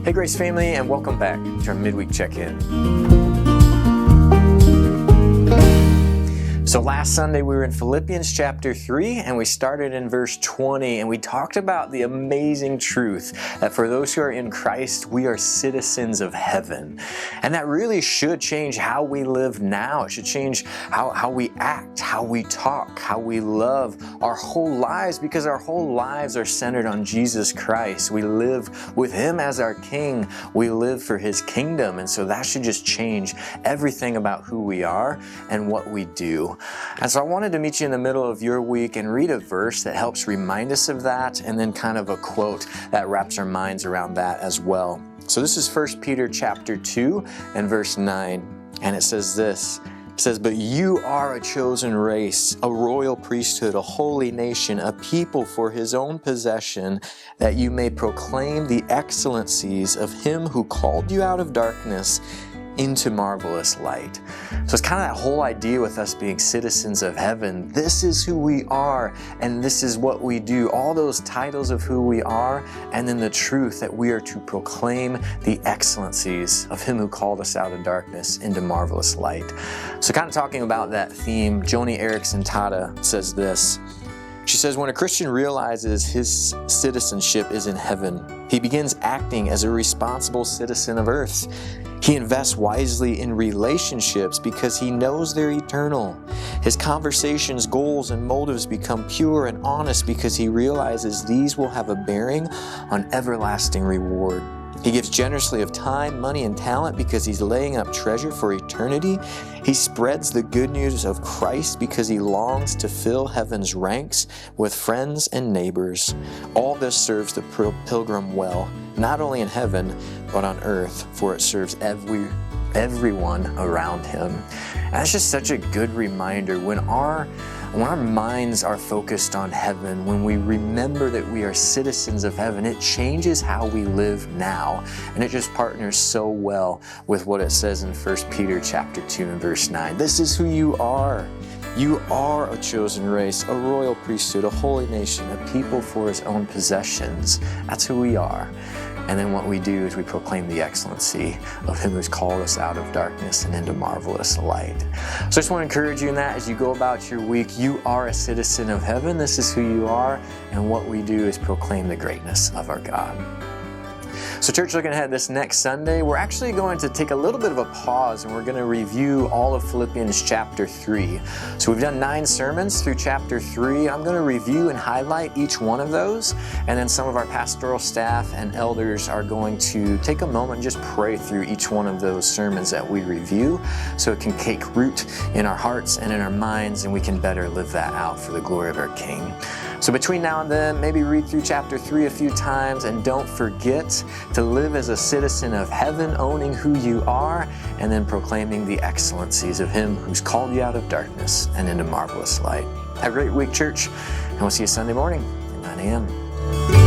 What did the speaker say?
Hey Grace family, and welcome back to our Midweek Check-In. So last Sunday we were in Philippians chapter 3 and we started in verse 20 and we talked about the amazing truth that for those who are in Christ, we are citizens of heaven. And that really should change how we live now. It should change how we act, how we talk, how we love our whole lives, because our whole lives are centered on Jesus Christ. We live with Him as our King. We live for His kingdom. And so that should just change everything about who we are and what we do. And so I wanted to meet you in the middle of your week and read a verse that helps remind us of that, and then kind of a quote that wraps our minds around that as well. So this is 1 Peter chapter 2 and verse 9, and it says this. It says, "But you are a chosen race, a royal priesthood, a holy nation, a people for His own possession, that you may proclaim the excellencies of Him who called you out of darkness into marvelous light." So it's kind of that whole idea with us being citizens of heaven. This is who we are, and this is what we do. All those titles of who we are, and then the truth that we are to proclaim the excellencies of Him who called us out of darkness into marvelous light. So kind of talking about that theme, Joni Eareckson Tada says this. She says, when a Christian realizes his citizenship is in heaven, he begins acting as a responsible citizen of earth. He invests wisely in relationships because he knows they're eternal. His conversations, goals, and motives become pure and honest because he realizes these will have a bearing on everlasting reward. He gives generously of time, money, and talent because he's laying up treasure for eternity. He spreads the good news of Christ because he longs to fill heaven's ranks with friends and neighbors. All this serves the pilgrim well, not only in heaven, but on earth, for it serves everyone around him. And that's just such a good reminder. When our minds are focused on heaven, when we remember that we are citizens of heaven, it changes how we live now. And it just partners so well with what it says in 1 Peter chapter 2 and verse 9. This is who you are. You are a chosen race, a royal priesthood, a holy nation, a people for His own possessions. That's who we are. And then what we do is we proclaim the excellency of Him who's called us out of darkness and into marvelous light. So I just want to encourage you in that as you go about your week. You are a citizen of heaven. This is who you are. And what we do is proclaim the greatness of our God. So church, looking ahead this next Sunday, we're actually going to take a little bit of a pause and we're going to review all of Philippians chapter 3. So we've done 9 sermons through chapter 3. I'm going to review and highlight each one of those, and then some of our pastoral staff and elders are going to take a moment and just pray through each one of those sermons that we review so it can take root in our hearts and in our minds, and we can better live that out for the glory of our King. So between now and then, maybe read through chapter 3 a few times, and don't forget to live as a citizen of heaven, owning who you are, and then proclaiming the excellencies of Him who's called you out of darkness and into marvelous light. Have a great week, church, and we'll see you Sunday morning at 9 a.m.